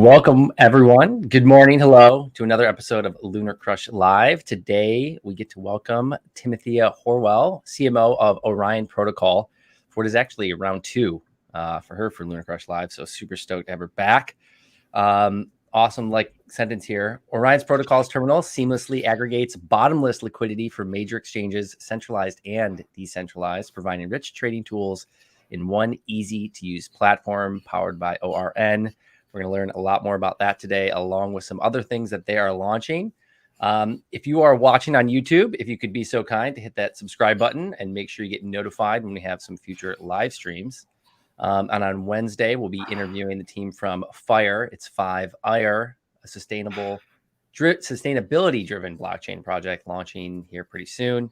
Welcome, everyone. Good morning. Hello to another episode of LunarCrush Live. Today, we get to welcome Timothea Horwell, CMO of Orion Protocol, for what is actually round two for her for LunarCrush Live. So super stoked to have her back. Awesome sentence here. Orion's Protocol's terminal seamlessly aggregates bottomless liquidity for major exchanges, centralized and decentralized, providing rich trading tools in one easy-to-use platform powered by ORN. We're going to learn a lot more about that today, along with some other things that they are launching. If you are watching on YouTube, if you could be so kind to hit that subscribe button and make sure you get notified when we have some future live streams. And on Wednesday, we'll be interviewing the team from FIRE. It's 5IRE, a sustainability-driven blockchain project launching here pretty soon.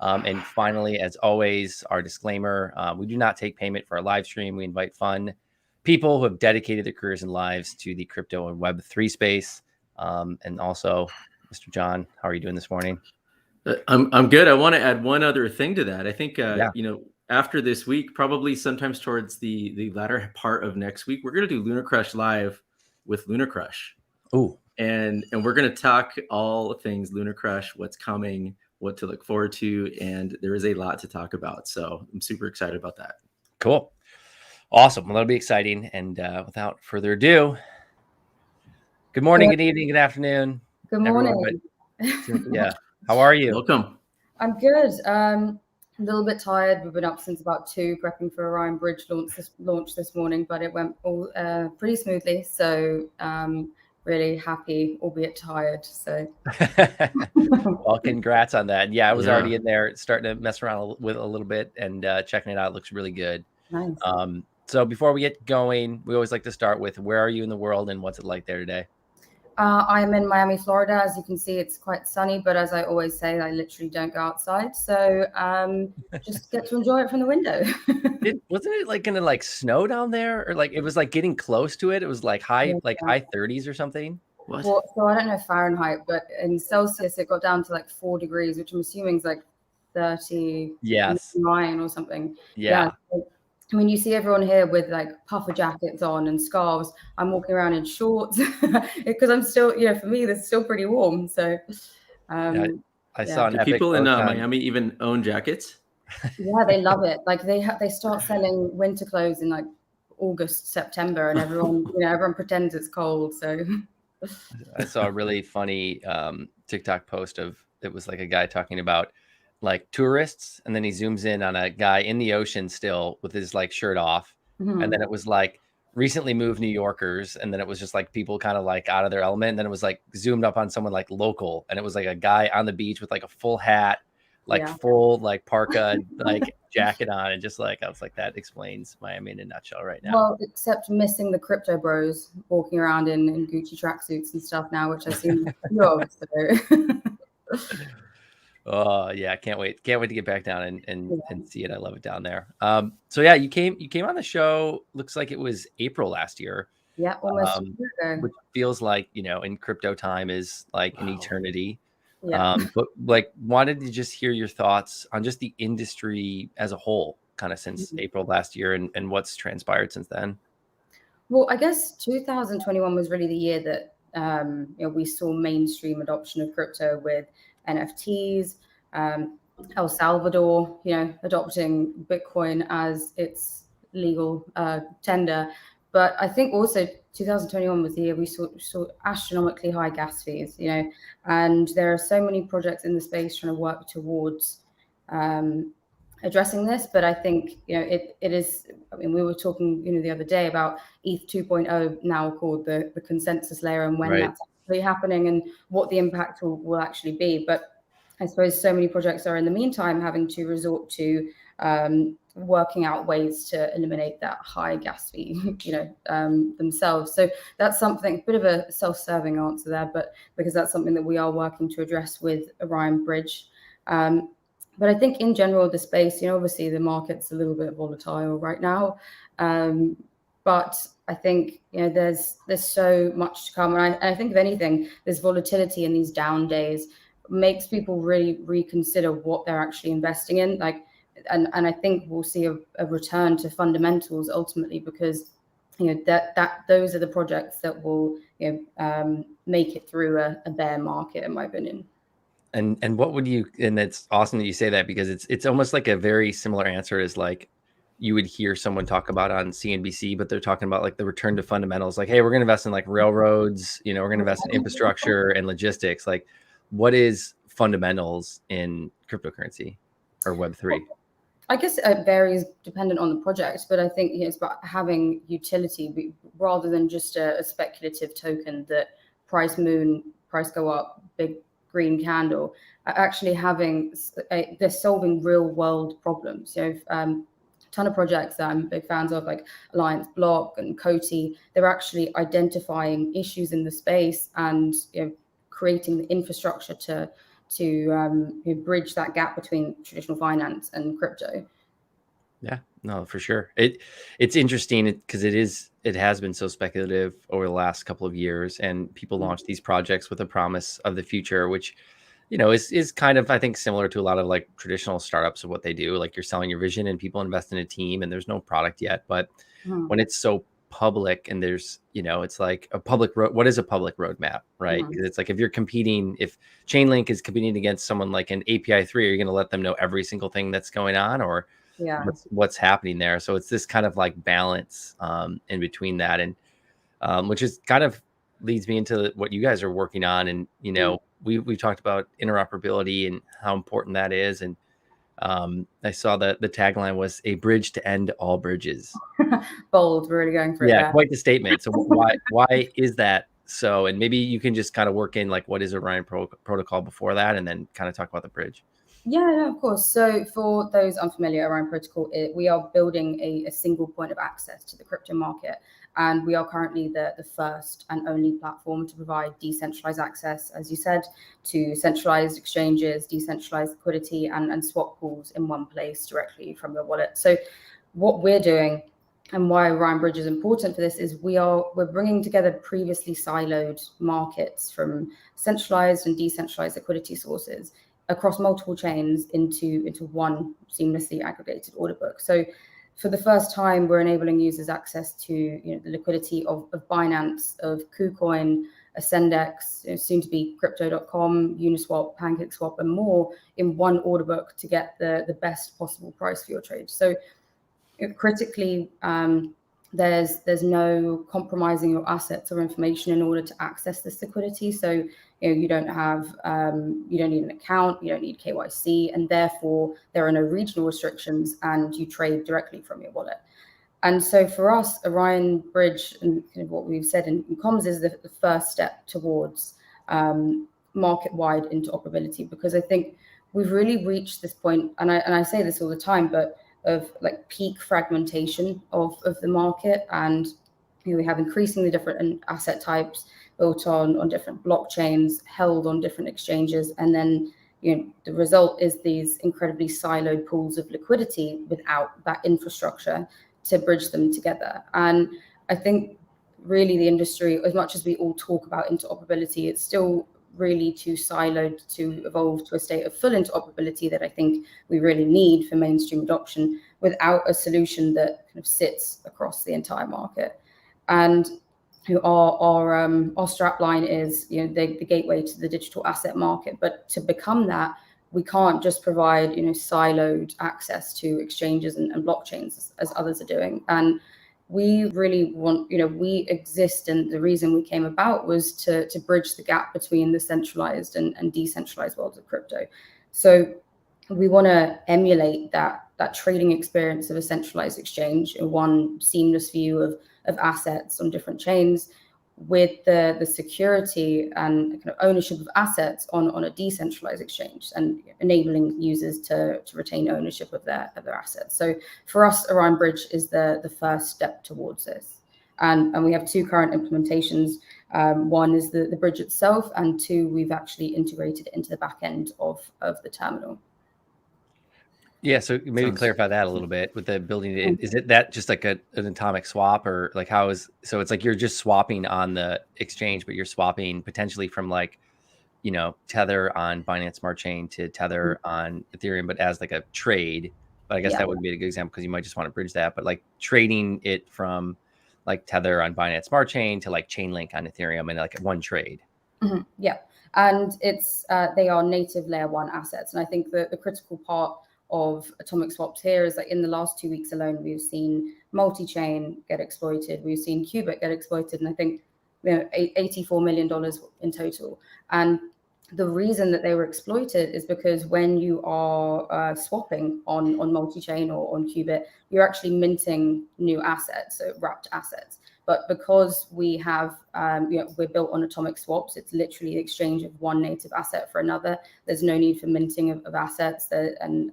And finally, as always, our disclaimer, we do not take payment for our live stream. We invite fun people who have dedicated their careers and lives to the crypto and Web3 space. And also, Mr. John, how are you doing this morning? I'm good. I want to add one other thing to that. I think, after this week, probably sometimes towards the latter part of next week, we're going to do LunarCrush Live with LunarCrush. Oh, and we're going to talk all things LunarCrush, what's coming, what to look forward to, and there is a lot to talk about. So I'm super excited about that. Cool. Awesome. Well, that'll be exciting. And without further ado, good morning, good evening, good afternoon. Good morning. Yeah. How are you? Welcome. I'm good. A little bit tired. We've been up since about 2 prepping for Orion Bridge launch this morning, but it went all pretty smoothly. So really happy, albeit tired. So well, congrats on that. Yeah, I was already in there starting to mess around with a little bit and checking it out. It looks really good. Nice. So before we get going, we always like to start with where are you in the world and what's it like there today? I'm in Miami, Florida. As you can see, it's quite sunny, but as I always say, I literally don't go outside. So just get to enjoy it from the window. Wasn't it going to snow down there, or it was getting close to it? It was high 30s or something. What? Well, so I don't know Fahrenheit, but in Celsius, it got down to 4 degrees, which I'm assuming is 39 or something. Yeah. I mean, you see everyone here with puffer jackets on and scarves. I'm walking around in shorts because I'm still, for me, it's still pretty warm. So, I saw an Do people in Miami even own jackets? Yeah, they love it. They start selling winter clothes in August, September, and everyone, everyone pretends it's cold. So, I saw a really funny TikTok post it was a guy talking about tourists, and then he zooms in on a guy in the ocean still with his shirt off. Mm-hmm. And then it was recently moved New Yorkers, and then it was just people kind of out of their element. And then it was zoomed up on someone local, and it was a guy on the beach with a full hat, full parka jacket on, and just I was that explains Miami in a nutshell right now. Well, except missing the crypto bros walking around in Gucci tracksuits and stuff now, which I've seen a few of. So. Oh yeah, can't wait to get back down and see it. I love it down there. So yeah, you came on the show. Looks like it was April last year. Yeah, almost a year ago. Which feels in crypto time is an eternity. Yeah. But wanted to just hear your thoughts on just the industry as a whole, kind of since April last year and what's transpired since then. Well, I guess 2021 was really the year that we saw mainstream adoption of crypto with NFTs, El Salvador, adopting Bitcoin as its legal tender. But I think also 2021 was the year we saw astronomically high gas fees, and there are so many projects in the space trying to work towards addressing this. But I think, it is, we were talking, the other day about ETH 2.0, now called the consensus layer, and when that's actually happening and what the impact will actually be. But I suppose so many projects are in the meantime having to resort to working out ways to eliminate that high gas fee, themselves. So that's something, a bit of a self-serving answer there, but because that's something that we are working to address with Orion Bridge. But I think in general, the space, obviously the market's a little bit volatile right now. But I think, there's so much to come. And I think if anything, this volatility in these down days makes people really reconsider what they're actually investing in. And I think we'll see a return to fundamentals ultimately, because those are the projects that will make it through a bear market, in my opinion. And what would you, and it's awesome that you say that, because it's almost like a very similar answer as like you would hear someone talk about on CNBC, but they're talking about like the return to fundamentals. Like, hey, we're going to invest in like railroads, we're going to invest in infrastructure and logistics. Like, what is fundamentals in cryptocurrency or Web3? I guess it varies dependent on the project, but I think it's about having utility rather than just a speculative token that price go up, big green candle. Actually they're solving real world problems. Ton of projects that I'm big fans of, like Alliance Block and Coty. They're actually identifying issues in the space and creating the infrastructure to bridge that gap between traditional finance and crypto. Yeah, no, for sure. It's interesting because it has been so speculative over the last couple of years, and people launch these projects with a promise of the future, which is kind of, I think, similar to a lot of like traditional startups of what they do. Like, you're selling your vision and people invest in a team and there's no product yet. But when it's so public and there's, it's like a public road. What is a public roadmap, right? Because it's like, if Chainlink is competing against someone like an API 3, are you going to let them know every single thing that's going on, or what's happening there? So it's this kind of like balance in between that, and which is kind of leads me into what you guys are working on. And we talked about interoperability and how important that is. And I saw that the tagline was a bridge to end all bridges. Bold, really going for it. Yeah, quite the statement. So why is that so? And maybe you can just kind of work in like, what is Orion Protocol before that, and then kind of talk about the bridge. Yeah, no, of course. So for those unfamiliar, Orion Protocol, we are building a single point of access to the crypto market. And we are currently the first and only platform to provide decentralized access, as you said, to centralized exchanges, decentralized liquidity, and swap pools in one place directly from your wallet. So what we're doing, and why Orion Bridge is important for this, is we're bringing together previously siloed markets from centralized and decentralized liquidity sources across multiple chains into one seamlessly aggregated order book. So for the first time, we're enabling users access to the liquidity of Binance, of KuCoin, Ascendex, soon to be Crypto.com, Uniswap, PancakeSwap, and more in one order book to get the best possible price for your trade. So critically, there's no compromising your assets or information in order to access this liquidity. So you don't need an account, you don't need KYC, and therefore there are no regional restrictions, and you trade directly from your wallet. And so for us, Orion Bridge, and kind of what we've said in comms, is the first step towards market-wide interoperability, because I think we've really reached this point, and I say this all the time, but of like peak fragmentation of the market, and we have increasingly different asset types built on different blockchains, held on different exchanges, and then the result is these incredibly siloed pools of liquidity without that infrastructure to bridge them together. And I think really the industry, as much as we all talk about interoperability, it's still really too siloed to evolve to a state of full interoperability that I think we really need for mainstream adoption, without a solution that kind of sits across the entire market. And our strapline is the gateway to the digital asset market. But to become that, we can't just provide siloed access to exchanges and blockchains as others are doing. And we really want, we exist, and the reason we came about was to bridge the gap between the centralized and decentralized worlds of crypto. So we want to emulate that trading experience of a centralized exchange in one seamless view of assets on different chains, with the security and kind of ownership of assets on a decentralized exchange, and enabling users to retain ownership of their assets. So for us, Orion Bridge is the first step towards this. And we have two current implementations. One is the bridge itself, and two, we've actually integrated it into the back end of the terminal. Yeah, so maybe clarify that a little bit with the building. Is it that just like an atomic swap, or like so it's like you're just swapping on the exchange, but you're swapping potentially from like, Tether on Binance Smart Chain to Tether on Ethereum, but as like a trade. But I guess that would be a good example, because you might just want to bridge that, but like trading it from like Tether on Binance Smart Chain to like Chainlink on Ethereum in like one trade. Yeah, and it's they are native layer 1 assets. And I think that the critical part of atomic swaps here is that in the last 2 weeks alone, we've seen multi-chain get exploited. We've seen Qubit get exploited, and I think $84 million in total. And the reason that they were exploited is because when you are swapping on multi-chain or on Qubit, you're actually minting new assets, so wrapped assets. But because we have, we're built on atomic swaps, it's literally the exchange of one native asset for another. There's no need for minting of assets, and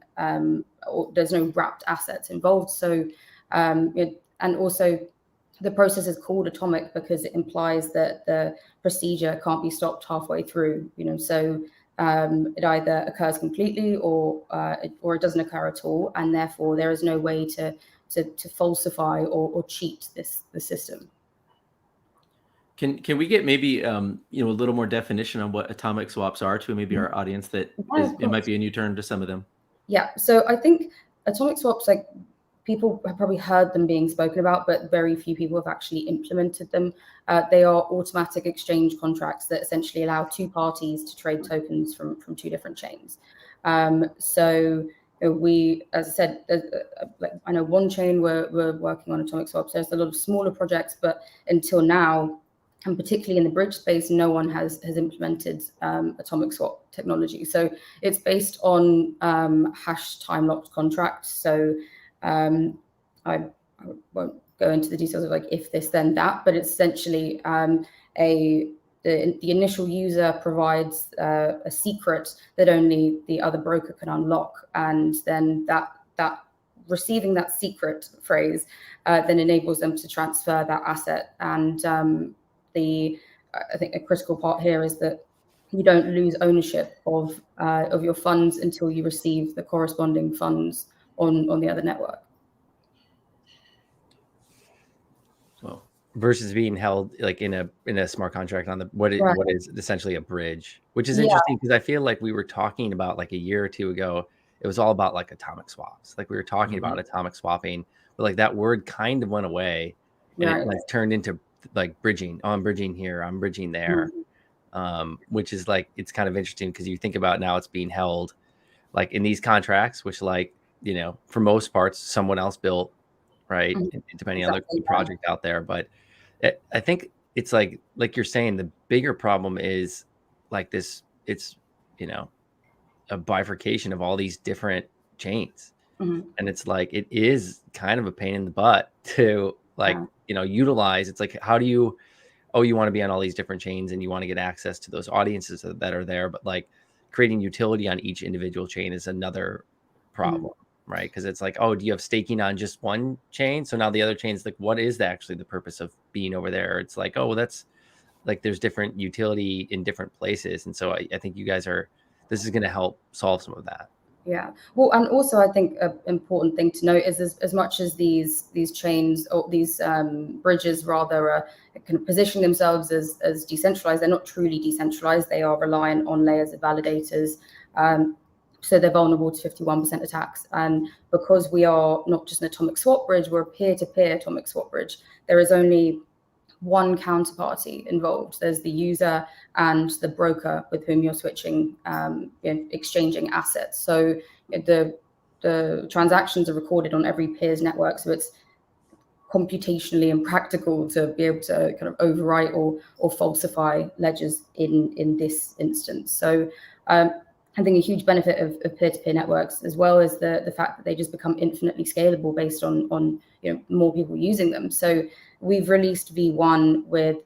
there's no wrapped assets involved. So, and also, the process is called atomic because it implies that the procedure can't be stopped halfway through. So it either occurs completely or it doesn't occur at all, and therefore there is no way to falsify or cheat the system. Can we get maybe a little more definition on what atomic swaps are to maybe our audience that it might be a new term to some of them? Yeah, so I think atomic swaps, like, people have probably heard them being spoken about, but very few people have actually implemented them. They are automatic exchange contracts that essentially allow two parties to trade tokens from two different chains. So we, as I said, I know one chain we're working on atomic swaps. There's a lot of smaller projects, but until now, and particularly in the bridge space, no one has implemented atomic swap technology. So it's based on hash time locked contracts. So I won't go into the details of like if this then that, but it's essentially the initial user provides a secret that only the other broker can unlock, and then that receiving that secret phrase then enables them to transfer that asset. And I think a critical part here is that you don't lose ownership of your funds until you receive the corresponding funds on the other network. Well, versus being held like in a smart contract on what is essentially a bridge, which is interesting because I feel like we were talking about like a year or two ago, it was all about like atomic swaps. Like we were talking about atomic swapping, but like that word kind of went away and it like turned into like bridging. Oh, I'm bridging here, I'm bridging there. Which is like, it's kind of interesting because you think about now it's being held like in these contracts, which like, for most parts, someone else built, right? Depending on the project out there. But I think it's like you're saying, the bigger problem is like this, it's, a bifurcation of all these different chains. And it's like, it is kind of a pain in the butt to like, utilize. It's like, how do you, you want to be on all these different chains and you want to get access to those audiences that are there, but like creating utility on each individual chain is another problem, right? Because it's like, do you have staking on just one chain? So now the other chain's like, what is actually the purpose of being over there? It's like, well, that's like, there's different utility in different places. And so I think you guys this is going to help solve some of that. Yeah. Well, and also I think an important thing to note is as much as these chains or these bridges rather kind of position themselves as decentralized, they're not truly decentralized. They are reliant on layers of validators. So they're vulnerable to 51% attacks. And because we are not just an atomic swap bridge, we're a peer-to-peer atomic swap bridge. There is only one counterparty involved. There's the user and the broker with whom you're switching, exchanging assets. So the transactions are recorded on every peer's network. So it's computationally impractical to be able to kind of overwrite or falsify ledgers in this instance. So I think a huge benefit of peer-to-peer networks, as well as the fact that they just become infinitely scalable based on more people using them. So we've released V1 with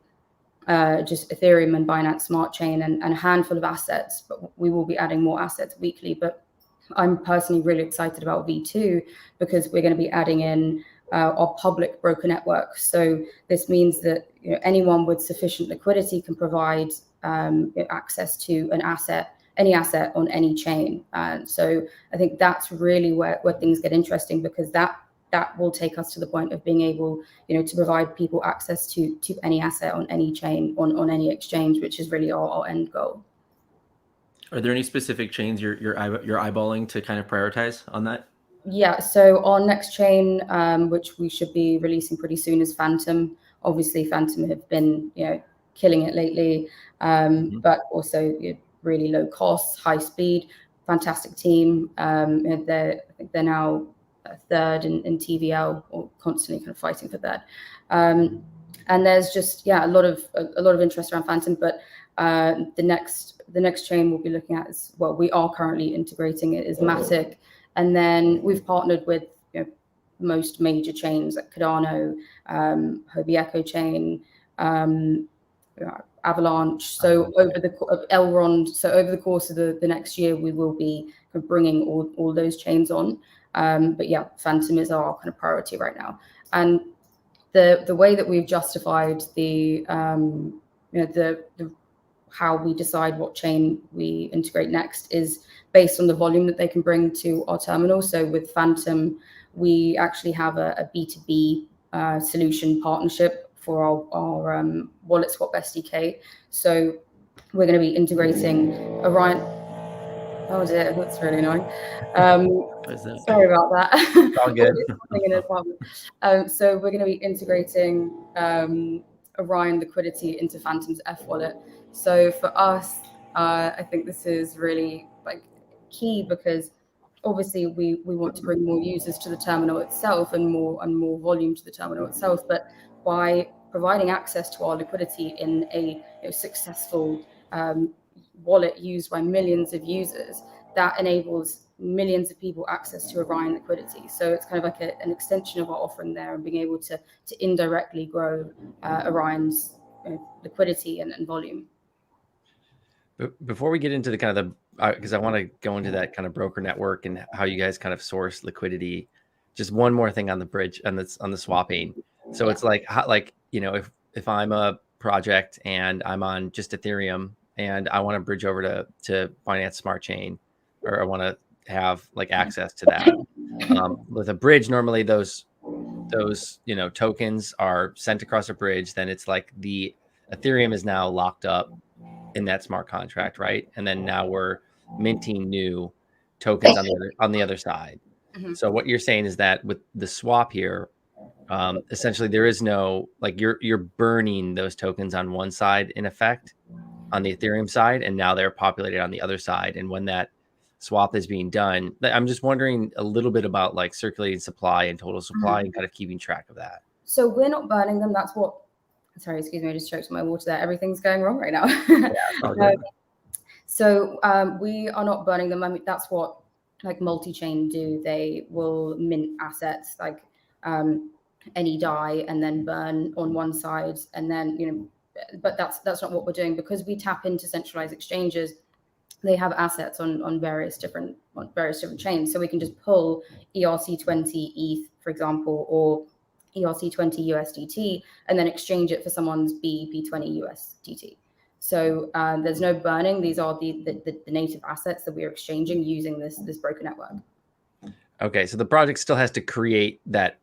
just Ethereum and Binance Smart Chain and a handful of assets, but we will be adding more assets weekly. But I'm personally really excited about V2 because we're going to be adding in our public broker network. So this means that anyone with sufficient liquidity can provide access to any asset on any chain. And so I think that's really where things get interesting, because that will take us to the point of being able, to provide people access to any asset on any chain, on any exchange, which is really our end goal. Are there any specific chains you're eyeballing to kind of prioritize on that? Yeah, so our next chain, which we should be releasing pretty soon, is Phantom. Obviously, Phantom have been, killing it lately, but also really low cost, high speed, fantastic team. I think they're now third in TVL, or constantly kind of fighting for that. And there's just a lot of interest around Phantom, but the next chain we'll be looking at is, well, we are currently integrating it, is Matic. And then we've partnered with most major chains like Cardano, Hobie Echo Chain, Avalanche. So over the Elrond. So over the course of the next year, we will be bringing all those chains on. But yeah, Phantom is our kind of priority right now. And the way that we've justified the how we decide what chain we integrate next is based on the volume that they can bring to our terminal. So with Phantom, we actually have a B2B solution partnership for our wallet swap SDK. So we're going to be integrating Orion. Oh dear, that's really annoying. Sorry about that. All good. So we're going to be integrating Orion Liquidity into Phantom's F wallet. So for us, I think this is really key, because obviously we want to bring more users to the terminal itself and more volume to the terminal itself. But by providing access to our liquidity in a successful wallet used by millions of users, that enables millions of people access to Orion liquidity. So it's kind of like an extension of our offering there, and being able to indirectly grow Orion's liquidity and volume. Before we get into the kind of because I want to go into that kind of broker network and how you guys kind of source liquidity, just one more thing on the bridge and that's on the swapping. So it's like if I'm a project and I'm on just Ethereum and I want to bridge over to Binance Smart Chain, or I want to have access to that with a bridge, normally those tokens are sent across a bridge. Then it's like the Ethereum is now locked up in that smart contract, right? And then now we're minting new tokens on the other side. Mm-hmm. So what you're saying is that with the swap here, essentially there is no you're burning those tokens on one side in effect on the Ethereum side, and now they're populated on the other side. And when that swap is being done, I'm just wondering a little bit about circulating supply and total supply, mm-hmm. and kind of keeping track of that. So we're not burning them. That's what. Sorry, excuse me. I just choked my water there. Everything's going wrong right now. So we are not burning them. I mean, that's what multi-chain do. They will mint assets any DAI and then burn on one side, and then but that's not what we're doing, because we tap into centralized exchanges. They have assets on various different chains, so we can just pull ERC20 ETH, for example, or ERC20 USDT, and then exchange it for someone's BEP20 USDT. So there's no burning. These are the native assets that we are exchanging using this broker network. Okay, so the project still has to create that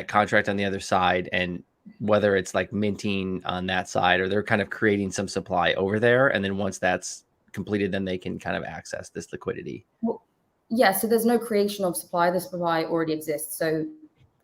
contract on the other side, and whether it's minting on that side, or they're kind of creating some supply over there, and then once that's completed, then they can kind of access this liquidity. Well, yeah, so there's no creation of supply. The supply already exists. So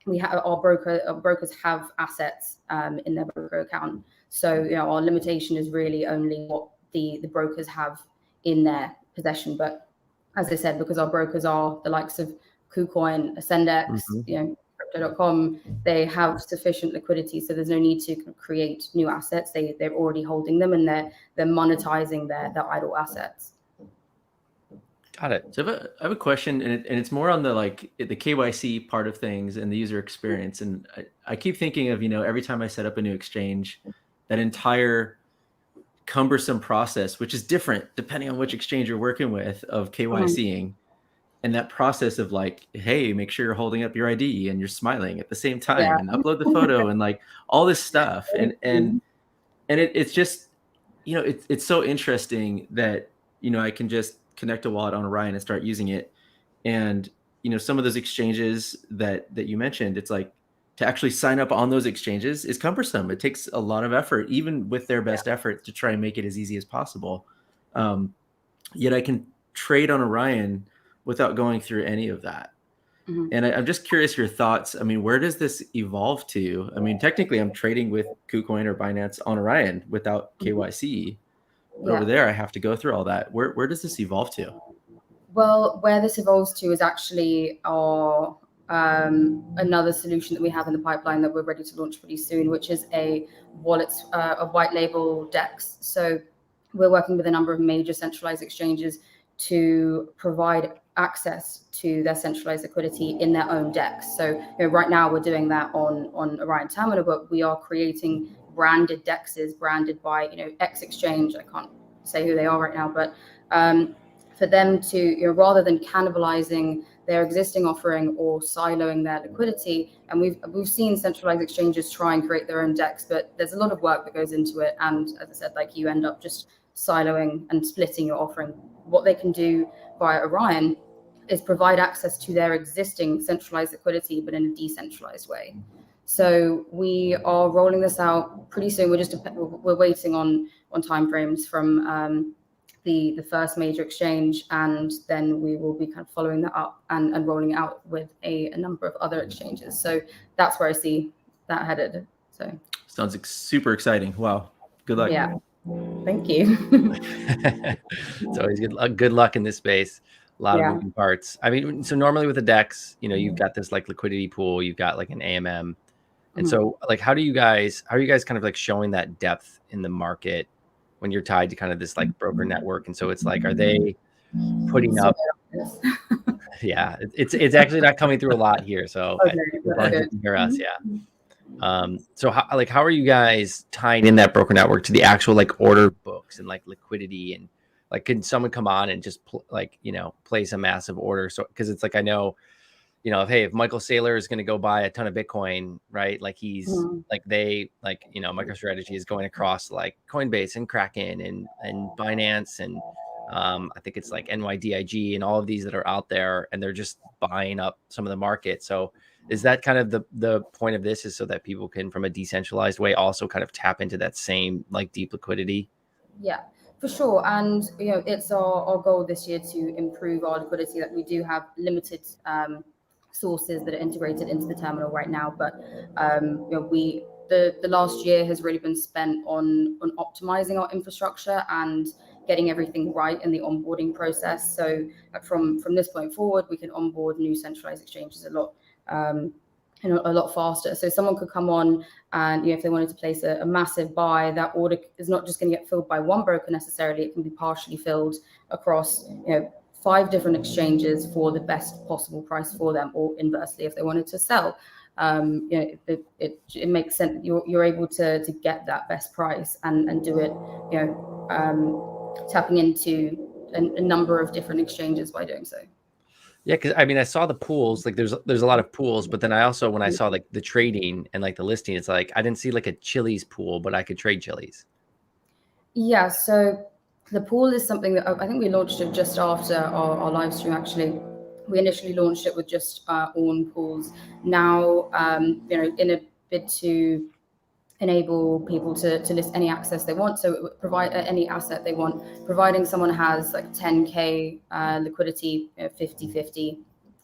we have our brokers have assets in their broker account. So our limitation is really only what the brokers have in their possession. But as I said, because our brokers are the likes of KuCoin, Ascendex, mm-hmm. Crypto.com, they have sufficient liquidity, so there's no need to create new assets. They're already holding them, and they're monetizing their idle assets. Got it. So I have a question, and it's more on the the KYC part of things and the user experience. And I keep thinking of every time I set up a new exchange, that entire cumbersome process, which is different depending on which exchange you're working with, of KYCing. Mm-hmm. And that process of hey, make sure you're holding up your ID and you're smiling at the same time, and upload the photo and all this stuff. And it's just, it's so interesting that, I can just connect a wallet on Orion and start using it. And, some of those exchanges that you mentioned, it's to actually sign up on those exchanges is cumbersome. It takes a lot of effort, even with their best effort, to try and make it as easy as possible. Yet I can trade on Orion without going through any of that. And I'm just curious your thoughts. I mean, where does this evolve to? I mean, technically, I'm trading with KuCoin or Binance on Orion without KYC. But over there, I have to go through all that. Where does this evolve to? Well, where this evolves to is actually our another solution that we have in the pipeline that we're ready to launch pretty soon, which is a white label DEX. So we're working with a number of major centralized exchanges to provide access to their centralized liquidity in their own DEX. So right now we're doing that on Orion Terminal, but we are creating branded DEXs branded by X exchange. I can't say who they are right now, but for them to rather than cannibalizing their existing offering or siloing their liquidity, and we've seen centralized exchanges try and create their own DEX, but there's a lot of work that goes into it, and as I said, like you end up just siloing and splitting your offering. What they can do via Orion is provide access to their existing centralized liquidity, but in a decentralized way. So we are rolling this out pretty soon. We're waiting on timeframes from the first major exchange, and then we will be kind of following that up and rolling it out with a number of other exchanges. So that's where I see that headed. So sounds super exciting. Wow. Good luck. Yeah. Thank you. It's always good luck in this space. A lot of moving parts. I mean, so normally with the DEX, you've got this like liquidity pool, you've got like an AMM. And so like, how are you guys kind of like showing that depth in the market when you're tied to kind of this like broker network? And so it's like, are they putting up? Yeah, it's actually not coming through a lot here. So you can hear us. Yeah. So how are you guys tying in that broker network to the actual like order books and like liquidity, and like, can someone come on and just place a massive order? So, cause it's like, I know, if Michael Saylor is going to go buy a ton of Bitcoin, right? Like he's MicroStrategy is going across like Coinbase and Kraken and Binance and I think it's like NYDIG and all of these that are out there, and they're just buying up some of the market. So is that kind of the point of this, is so that people can, from a decentralized way, also kind of tap into that same like deep liquidity? Yeah, for sure. And it's our goal this year to improve our liquidity. That we do have limited sources that are integrated into the terminal right now, but the last year has really been spent on optimizing our infrastructure and getting everything right in the onboarding process. So from this point forward, we can onboard new centralized exchanges a lot faster. So someone could come on and if they wanted to place a massive buy, that order is not just going to get filled by one broker necessarily. It can be partially filled across 5 different exchanges for the best possible price for them, or inversely, if they wanted to sell. It makes sense. You're able to get that best price and do it, tapping into a number of different exchanges by doing so. Yeah, because I mean, I saw the pools, like there's a lot of pools, but then I also, when I saw like the trading and like the listing, it's like I didn't see like a Chili's pool, but I could trade Chili's. Yeah, so the pool is something that I think we launched it just after our live stream. Actually, we initially launched it with just ORN pools. Now, in a bid to enable people to list any access they want, so provide any asset they want, providing someone has like 10K liquidity, 50-50,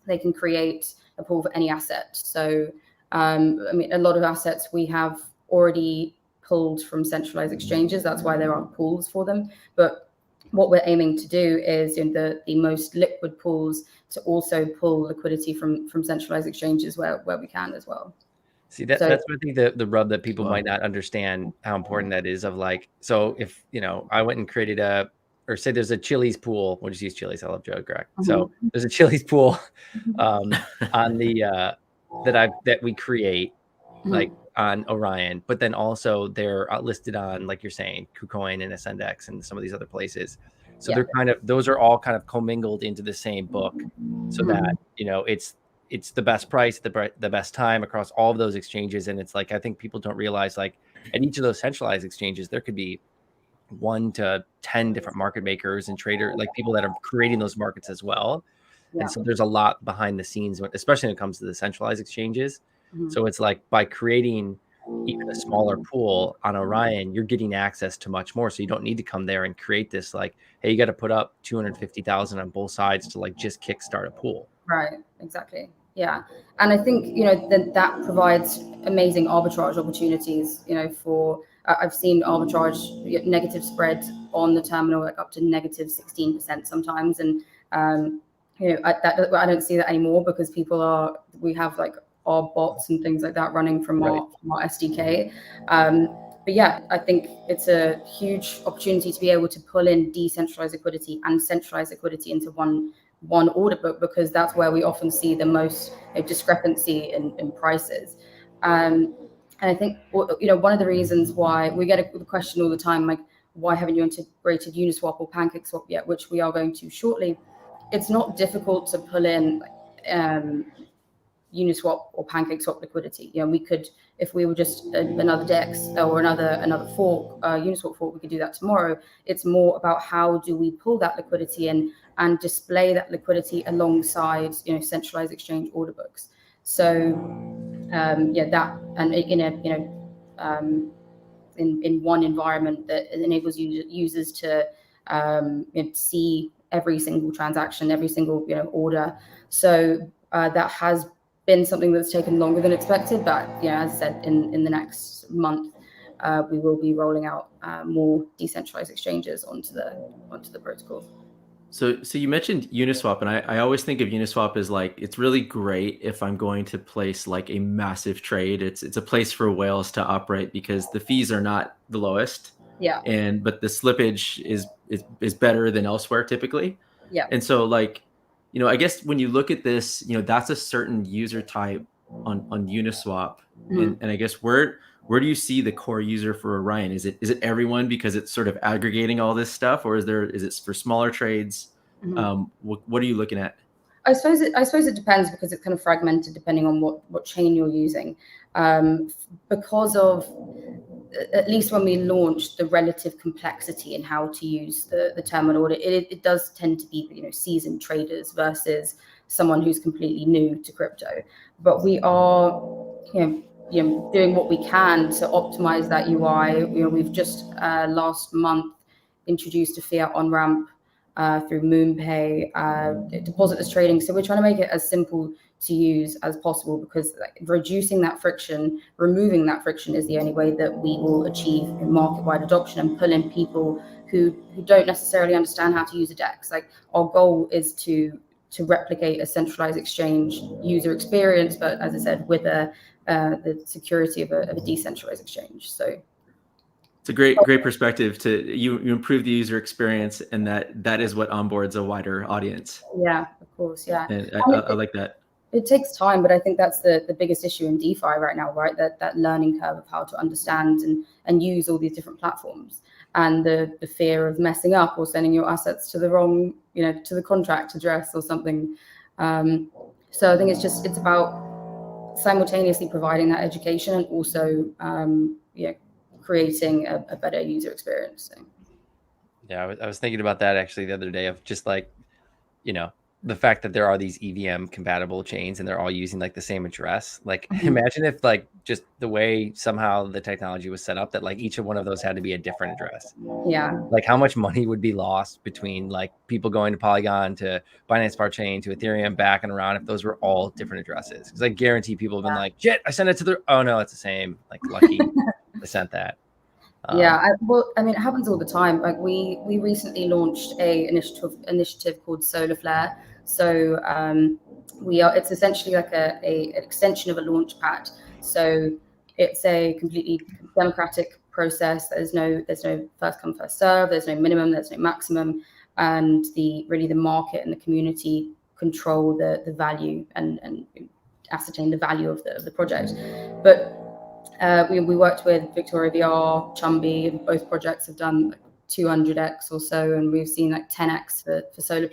they can create a pool for any asset. So I mean, a lot of assets we have already pulled from centralized exchanges. That's why there aren't pools for them. But what we're aiming to do is in the most liquid pools to also pull liquidity from centralized exchanges where we can as well. See, that's what I think the rub that people might not understand how important that is. Of like, so if I went and created or say there's a Chili's pool, we'll just use Chili's. I love Joe Greg. So there's a Chili's pool on the that we create like on Orion, but then also they're listed on, like you're saying, KuCoin and SNDX and some of these other places. So they're those are all kind of commingled into the same book, so that it's the best price, the best time across all of those exchanges. And it's like, I think people don't realize, like at each of those centralized exchanges, there could be 1 to 10 different market makers and trader, like people that are creating those markets as well. And so there's a lot behind the scenes, especially when it comes to the centralized exchanges. So it's like, by creating even a smaller pool on Orion, you're getting access to much more. So you don't need to come there and create this, like, hey, you got to put up 250,000 on both sides to like just kickstart a pool. Right. Exactly. Yeah, and I think that provides amazing arbitrage opportunities. For I've seen arbitrage negative spreads on the terminal like up to negative 16% sometimes, and I don't see that anymore because we have like our bots and things like that running from our SDK. But yeah, I think it's a huge opportunity to be able to pull in decentralized liquidity and centralized liquidity into one order book, because that's where we often see the most discrepancy in prices. And I think one of the reasons why we get a question all the time, like, why haven't you integrated Uniswap or PancakeSwap yet, which we are going to shortly. It's not difficult to pull in Uniswap or PancakeSwap liquidity. We could, if we were just another DEX or another fork, Uniswap fork, we could do that tomorrow. It's more about how do we pull that liquidity in and display that liquidity alongside centralized exchange order books. So that, and in one environment that enables users to see every single transaction, every single order. So that has been something that's taken longer than expected, but as I said, in the next month we will be rolling out more decentralized exchanges onto the protocol. So you mentioned Uniswap, and I always think of Uniswap as like, it's really great if I'm going to place like a massive trade. It's a place for whales to operate because the fees are not the lowest. Yeah. But the slippage is better than elsewhere typically. Yeah. And so like, I guess when you look at this, that's a certain user type on Uniswap. Mm-hmm. And I guess where do you see the core user for Orion? Is it everyone because it's sort of aggregating all this stuff, or is it for smaller trades? Mm-hmm. What are you looking at? I suppose it depends, because it's kind of fragmented depending on what chain you're using. Because of, at least when we launched, the relative complexity in how to use the terminal, it does tend to be seasoned traders versus someone who's completely new to crypto. But we are doing what we can to optimize that UI. We've just last month introduced a fiat on ramp through MoonPay, depositless trading. So we're trying to make it as simple to use as possible, because removing that friction is the only way that we will achieve market-wide adoption and pull in people who don't necessarily understand how to use a DEX. Like, our goal is to replicate a centralized exchange user experience, but as I said, with the security of a decentralized exchange. So it's a great perspective to you improve the user experience, and that is what onboards a wider audience. Yeah, of course. Yeah. And I like that. It takes time, but I think that's the biggest issue in DeFi right now, right? That learning curve of how to understand and use all these different platforms, and the fear of messing up or sending your assets to the wrong, to the contract address or something. So I think it's about simultaneously providing that education and also creating a better user experience. So. Yeah, I was thinking about that actually the other day, of just like, the fact that there are these EVM compatible chains and they're all using like the same address. Like, imagine if like just the way somehow the technology was set up, that like each of one of those had to be a different address. Yeah. Like, how much money would be lost between like people going to Polygon to Binance Smart Chain to Ethereum back and around if those were all different addresses? Because I guarantee people have been like, shit, I sent it to the, oh no, it's the same. Like, lucky I sent that. Yeah, it happens all the time. Like, we recently launched a initiative called Solar Flare. So it's essentially like an extension of a launch pad. So it's a completely democratic process. There's no first come first serve. There's no minimum. There's no maximum. And the market and the community control the value and ascertain the value of the project. But we worked with Victoria VR, Chumby, and both projects have done like 200x or so, and we've seen like 10x for Solar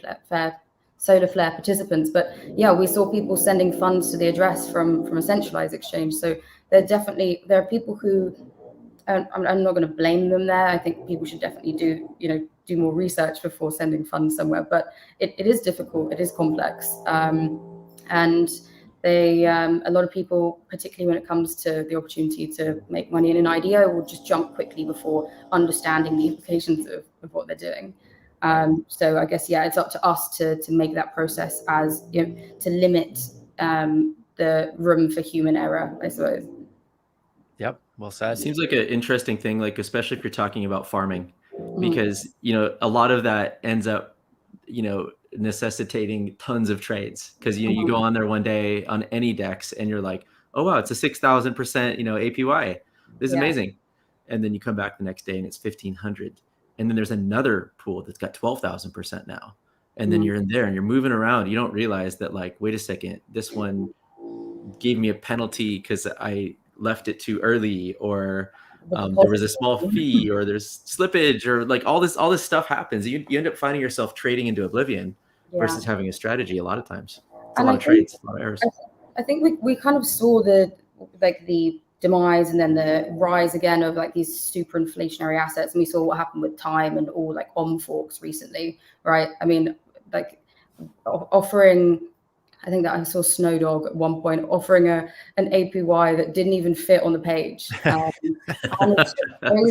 Flare participants. But yeah, we saw people sending funds to the address from a centralized exchange. So there are people who, I'm not going to blame them there. I think people should definitely do more research before sending funds somewhere. But it is difficult. It is complex, and a lot of people, particularly when it comes to the opportunity to make money in an IDO, will just jump quickly before understanding the implications of what they're doing. So I guess, yeah, it's up to us to make that process to limit the room for human error, I suppose. Yep, well said. It seems like an interesting thing, like especially if you're talking about farming, because a lot of that ends up necessitating tons of trades, because you go on there one day on any DEX and you're like, oh wow, it's a 6,000% APY, this is amazing, and then you come back the next day and it's 1,500, and then there's another pool that's got 12,000% now, and then you're in there and you're moving around. You don't realize that, like, wait a second, this one gave me a penalty because I left it too early, or there was a small fee, or there's slippage, or like all this stuff happens. You end up finding yourself trading into oblivion versus having a strategy a lot of times. It's a lot of trades, a lot of errors. I think we kind of saw the demise and then the rise again of like these super inflationary assets, and we saw what happened with time and all like on forks recently, right? I mean, like offering, I think that I saw Snowdog at one point offering an APY that didn't even fit on the page. It's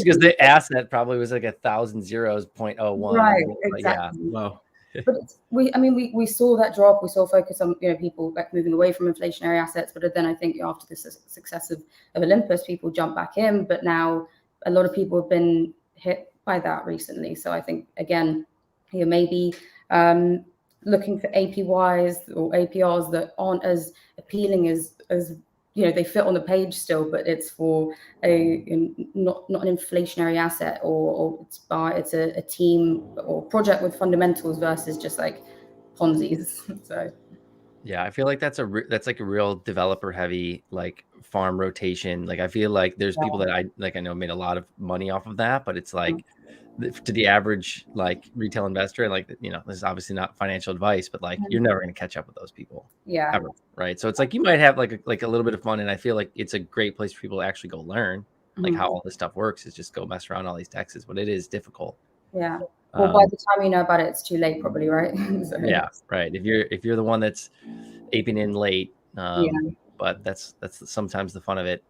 because the asset probably was like 1,000 zeros, 0.01. Right, exactly. Yeah. Wow. But we saw that drop. We saw focus on people like moving away from inflationary assets. But then I think after the success of Olympus, people jump back in. But now a lot of people have been hit by that recently. So I think again, maybe looking for APYs or APRs that aren't as appealing as they fit on the page still, but it's for not an inflationary asset, or it's a team or project with fundamentals versus just like Ponzi's. So yeah, I feel like that's like a real developer heavy like farm rotation. Like I feel like there's people that I know made a lot of money off of that, but it's like to the average like retail investor, and like this is obviously not financial advice, but like you're never going to catch up with those people ever, right? So it's like you might have like a little bit of fun, and I feel like it's a great place for people to actually go learn like how all this stuff works, is just go mess around all these DEXs, but it is difficult. Well, by the time you know about it, it's too late probably, right? So, yeah, right. If you're the one that's aping in late, but that's sometimes the fun of it.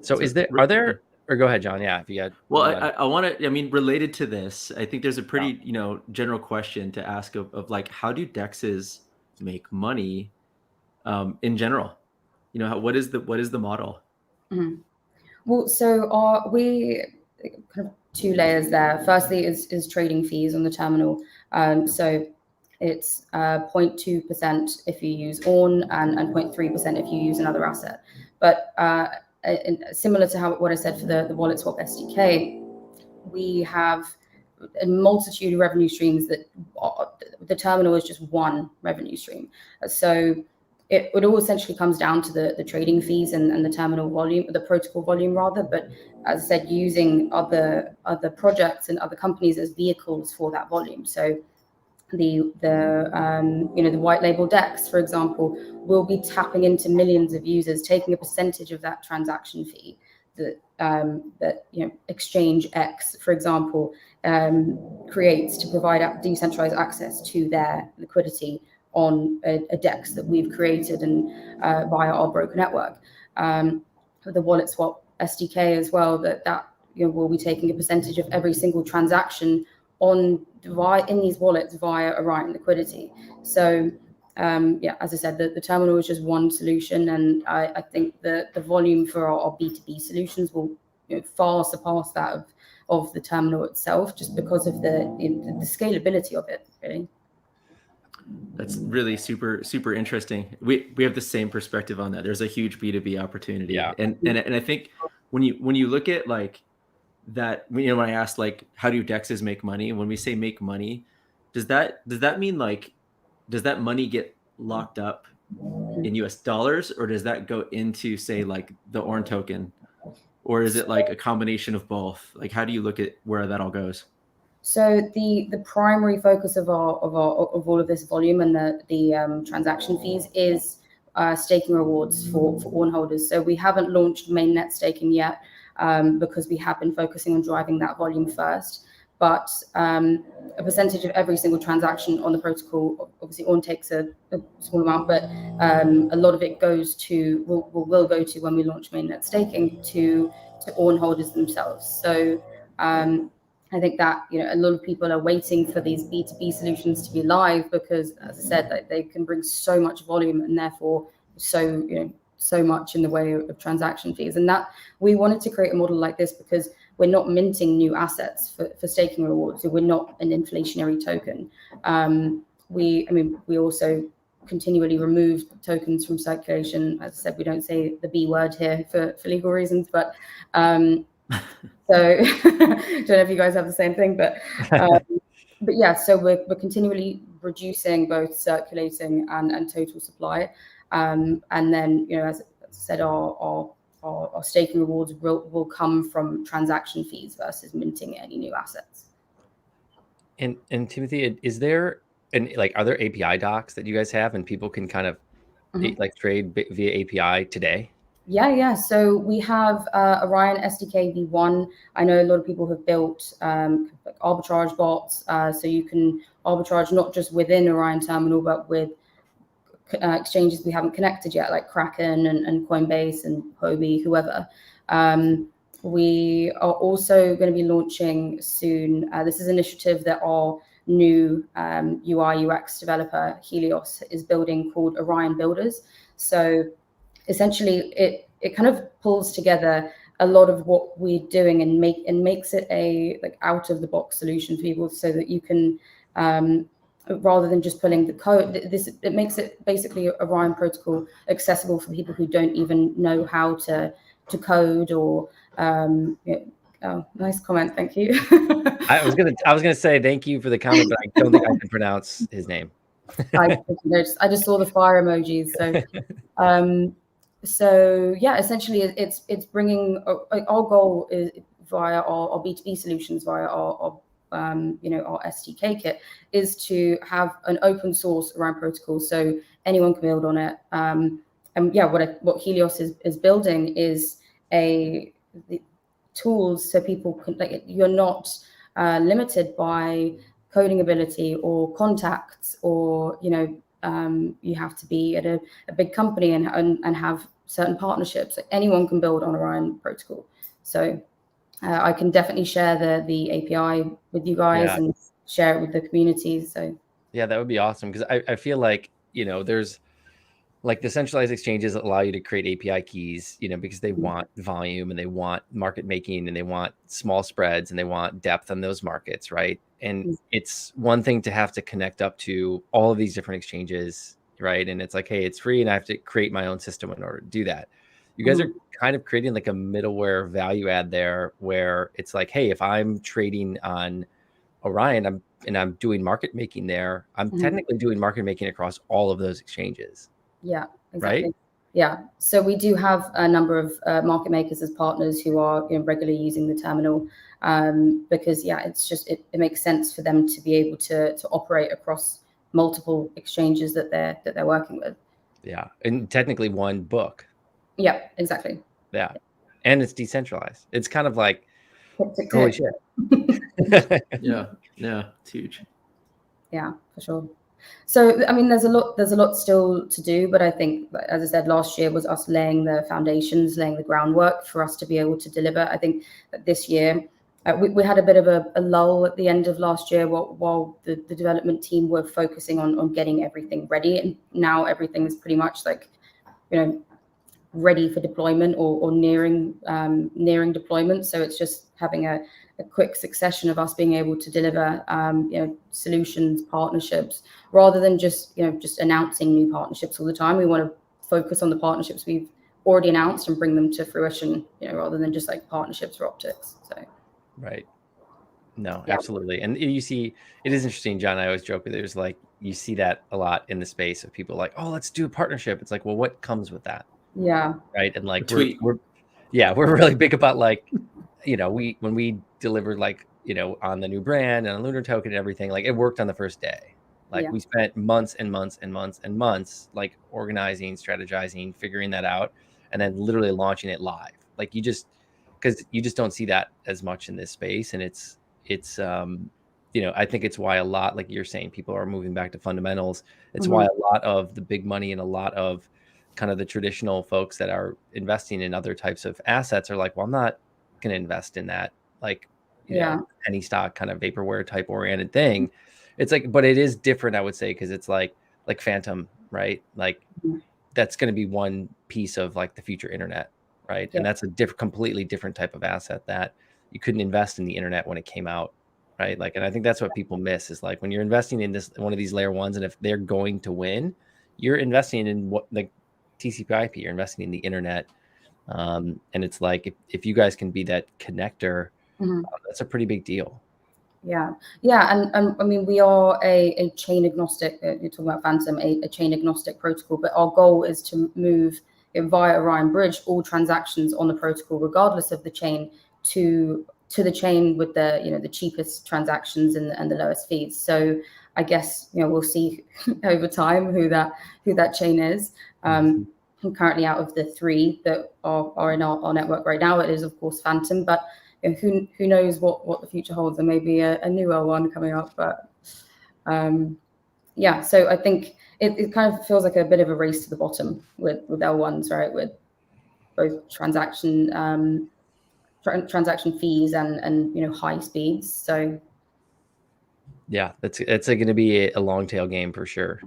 So are there or go ahead, John. Yeah, if you got. Well, I want to. I mean, related to this, I think there's a pretty general question to ask of like, how do DEXs make money in general? What is the model? Well, so we kind of two layers there. Firstly is trading fees on the terminal. So it's 0.2% if you use ORN and 0.3% if you use another asset. But similar to what I said for the wallet swap SDK, we have a multitude of revenue streams that the terminal is just one revenue stream. So it all essentially comes down to the trading fees and the terminal volume, the protocol volume rather. But as I said, using other projects and other companies as vehicles for that volume. So the white label DEX, for example, will be tapping into millions of users, taking a percentage of that transaction fee that Exchange X, for example, creates to provide decentralized access to their liquidity on a DEX that we've created and via our broker network. The wallet swap SDK as well, that will be taking a percentage of every single transaction in these wallets via Orion Liquidity. So as I said, the terminal is just one solution, and I think the volume for our B2B solutions will far surpass that of the terminal itself, just because of the scalability of it, really. That's really super, super interesting. We have the same perspective on that. There's a huge B2B opportunity. Yeah. And I think when you look at like that, when I asked like, how do DEXs make money? When we say make money, does that mean like, does that money get locked up in US dollars, or does that go into say like the ORN token, or is it like a combination of both? Like, how do you look at where that all goes? So the primary focus of all of this volume and the transaction fees is staking rewards for ORN holders. So we haven't launched mainnet staking yet because we have been focusing on driving that volume first. But a percentage of every single transaction on the protocol, obviously ORN takes a small amount, but a lot of it goes to will go to, when we launch mainnet staking, to ORN holders themselves. So I think that a lot of people are waiting for these B2B solutions to be live because, as I said, they can bring so much volume and therefore so much in the way of transaction fees. And that we wanted to create a model like this because we're not minting new assets for staking rewards. So we're not an inflationary token. We also continually remove tokens from circulation. As I said, we don't say the B word here for legal reasons, but so don't know if you guys have the same thing, but yeah, so we're continually reducing both circulating and total supply, and then as I said, our staking rewards will come from transaction fees versus minting any new assets. And Timothea, is there are there API docs that you guys have and people can kind of like trade via API today? Yeah. So we have Orion SDK v1. I know a lot of people have built like arbitrage bots, so you can arbitrage not just within Orion Terminal, but with exchanges we haven't connected yet, like Kraken and Coinbase and Huobi, whoever. We are also going to be launching soon. This is an initiative that our new UI UX developer Helios is building called Orion Builders. So essentially, it kind of pulls together a lot of what we're doing and makes it a like out of the box solution for people, so that you can rather than just pulling the code, it makes it basically Orion Protocol accessible for people who don't even know how to code or oh, nice comment, thank you. I was gonna say thank you for the comment, but I don't think I can pronounce his name. I just saw the fire emojis. So yeah, essentially it's bringing our goal is via our B2B solutions, via our SDK kit, is to have an open source Orion protocol so anyone can build on it. And yeah, what Helios is building is the tools so people can, like, you're not limited by coding ability or contacts, or you have to be at a big company and have certain partnerships. Like, anyone can build on Orion protocol. So I can definitely share the API with you guys and share it with the community. So yeah, that would be awesome, because I feel like there's like the centralized exchanges allow you to create API keys, because they want volume and they want market making and they want small spreads and they want depth on those markets, right? And it's one thing to have to connect up to all of these different exchanges, right? And it's like, hey, it's free and I have to create my own system in order to do that. You guys are kind of creating like a middleware value add there, where it's like, hey, if I'm trading on Orion I'm doing market making there, I'm technically doing market making across all of those exchanges. Yeah, exactly. Right? Yeah. So we do have a number of market makers as partners who are regularly using the terminal, because it's just it makes sense for them to be able to operate across multiple exchanges that they're working with. Yeah, and technically one book. Yeah, exactly. Yeah, and it's decentralized. It's kind of like holy shit. Yeah, it's huge. Yeah, for sure. So, I mean, there's a lot still to do, but I think, as I said, last year was us laying the foundations, laying the groundwork for us to be able to deliver. I think that this year, we had a bit of a lull at the end of last year while the development team were focusing on getting everything ready. And now everything is pretty much like, ready for deployment or nearing deployment. So it's just having a quick succession of us being able to deliver solutions, partnerships, rather than just announcing new partnerships all the time. We want to focus on the partnerships we've already announced and bring them to fruition, rather than just like partnerships for optics. So right. No, absolutely. And you see, it is interesting, John. I always joke, there's like, you see that a lot in the space of people like, oh, let's do a partnership. It's like, well, what comes with that? Yeah. Right. And like we're really big about like, when we delivered like, on the new brand and a Lunar token and everything, like it worked on the first day. Like we spent months and months and months and months like organizing, strategizing, figuring that out, and then literally launching it live. Like because you just don't see that as much in this space. And it's I think it's why a lot, like you're saying, people are moving back to fundamentals. It's why a lot of the big money and a lot of kind of the traditional folks that are investing in other types of assets are like, well, I'm not going to invest in that, like, penny stock kind of vaporware type oriented thing. It's like, but it is different, I would say, because it's like Phantom, right? Like that's going to be one piece of like the future internet, right? Yeah. And that's a completely different type of asset that you couldn't invest in the internet when it came out, right? Like, and I think that's what people miss is like when you're investing in this one of these layer ones, and if they're going to win, you're investing in what like TCP/IP, you're investing in the internet. And it's like if you guys can be that connector, that's a pretty big deal. Yeah, and I mean we are a chain agnostic. You're talking about Phantom, a chain agnostic protocol, but our goal is to move via Orion Bridge all transactions on the protocol, regardless of the chain, to the chain with the the cheapest transactions and the lowest fees. So I guess we'll see over time who that chain is. Currently, out of the 3 that are in our network right now, it is of course Phantom, but who knows what the future holds. There may be a newer one coming up, but yeah. So I think it kind of feels like a bit of a race to the bottom with L1s, right? With both transaction fees and high speeds. So yeah, it's going to be a long tail game for sure.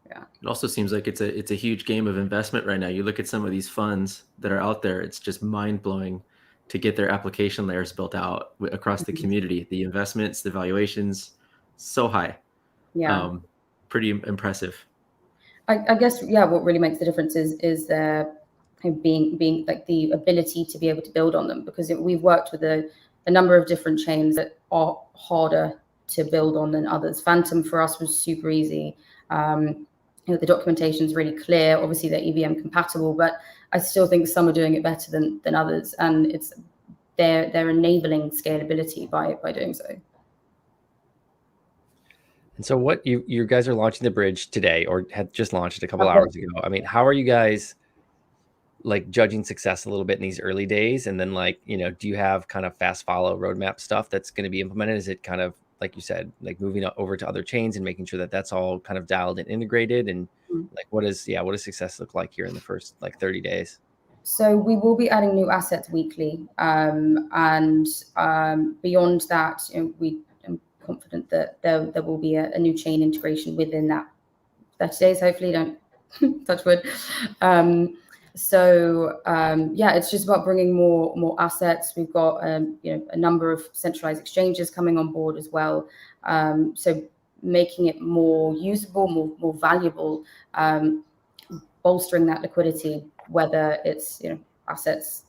Yeah. It also seems like it's a huge game of investment right now. You look at some of these funds that are out there, it's just mind blowing to get their application layers built out across the community. The investments, the valuations, so high. Yeah. Pretty impressive. I guess, yeah, what really makes the difference is their being like the ability to be able to build on them, because we've worked with a number of different chains that are harder to build on than others. Phantom for us was super easy. The documentation is really clear. Obviously, they're EVM compatible, but I still think some are doing it better than others, and they're enabling scalability by doing so. And so what you guys are launching the bridge today, or had just launched a couple hours ago. I mean, how are you guys like judging success a little bit in these early days? And then like, do you have kind of fast follow roadmap stuff that's going to be implemented? Is it kind of, like you said, like moving over to other chains and making sure that that's all kind of dialed and integrated? And like, what does success look like here in the first like 30 days? So we will be adding new assets weekly. And beyond that, I'm confident that there will be a new chain integration within that 30 days, hopefully. Don't touch wood. Yeah, it's just about bringing more assets. We've got a number of centralized exchanges coming on board as well. So making it more usable, more valuable, bolstering that liquidity, whether it's assets,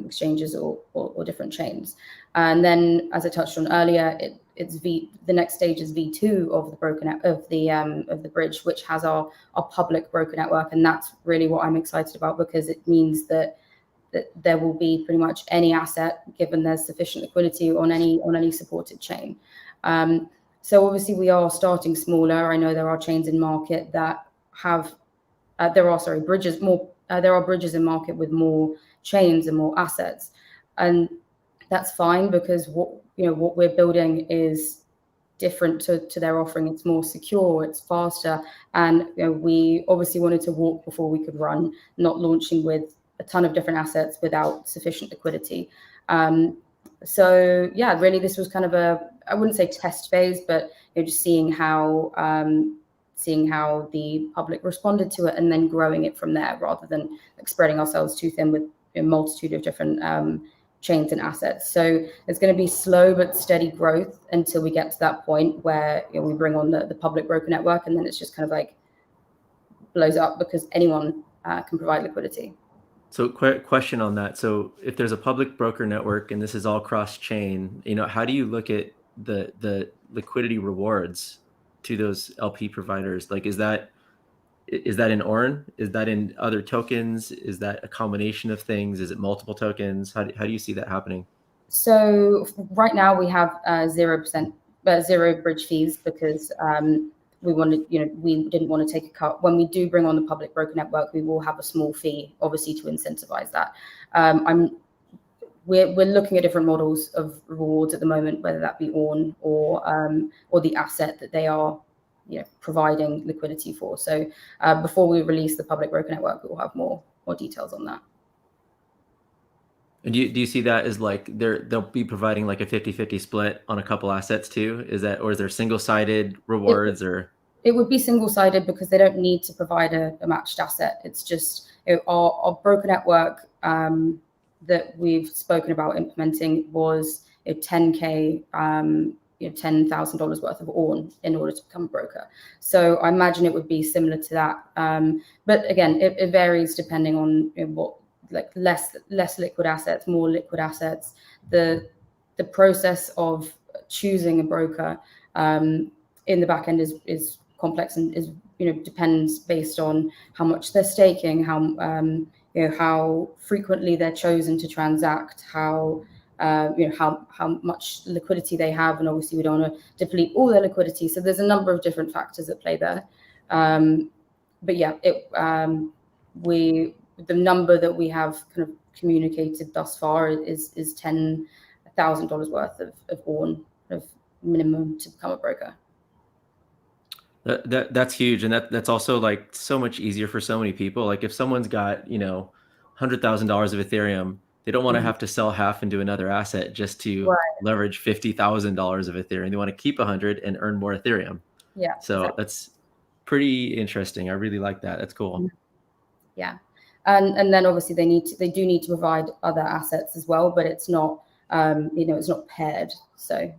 exchanges, or different chains. And then, as I touched on earlier, it's the next stage is V2 of the of the bridge, which has our public broker network, and that's really what I'm excited about, because it means that there will be pretty much any asset, given there's sufficient liquidity on any supported chain. So obviously we are starting smaller. I know there are chains in market that have bridges more. There are bridges in market with more chains and more assets, and that's fine, because what we're building is different to their offering. It's more secure, it's faster, and we obviously wanted to walk before we could run, not launching with a ton of different assets without sufficient liquidity. So yeah, really this was kind of I wouldn't say test phase, but just seeing how the public responded to it, and then growing it from there, rather than like spreading ourselves too thin with a multitude of different chains and assets. So it's going to be slow but steady growth until we get to that point where we bring on the public broker network, and then it's just kind of like blows up, because anyone can provide liquidity. So question on that. So if there's a public broker network and this is all cross chain, how do you look at the liquidity rewards to those LP providers? Like, is that in Orion? Is that in other tokens? Is that a combination of things? Is it multiple tokens? How do you see that happening? So right now we have 0% zero bridge fees, because we didn't want to take a cut. When we do bring on the public broker network, we will have a small fee, obviously, to incentivize that. We're looking at different models of rewards at the moment, whether that be ORN or the asset that they are providing liquidity for. So before we release the public broker network, we will have more details on that. And do you see that as like they'll be providing like a 50-50 split on a couple assets too? Is that, or is there single-sided rewards? it would be single-sided because they don't need to provide a matched asset. It's just our broker network that we've spoken about implementing was 10K, $10,000 worth of ORN in order to become a broker. So I imagine it would be similar to that. But again, it varies depending on what, like less liquid assets, more liquid assets. The process of choosing a broker in the back end is complex and is depends based on how much they're staking, how frequently they're chosen to transact, how much liquidity they have, and obviously we don't want to deplete all their liquidity. So there's a number of different factors at play there. But yeah, the number that we have kind of communicated thus far is $10,000 worth of ORN of minimum to become a broker. That's huge, and that's also like so much easier for so many people. Like if someone's got $100,000 of Ethereum, they don't want to have to sell half into another asset just to leverage $50,000 of Ethereum. They want to keep 100 and earn more Ethereum. Yeah. So that's pretty interesting. I really like that. That's cool. Yeah, and then obviously they do need to provide other assets as well, but it's not it's not paired. So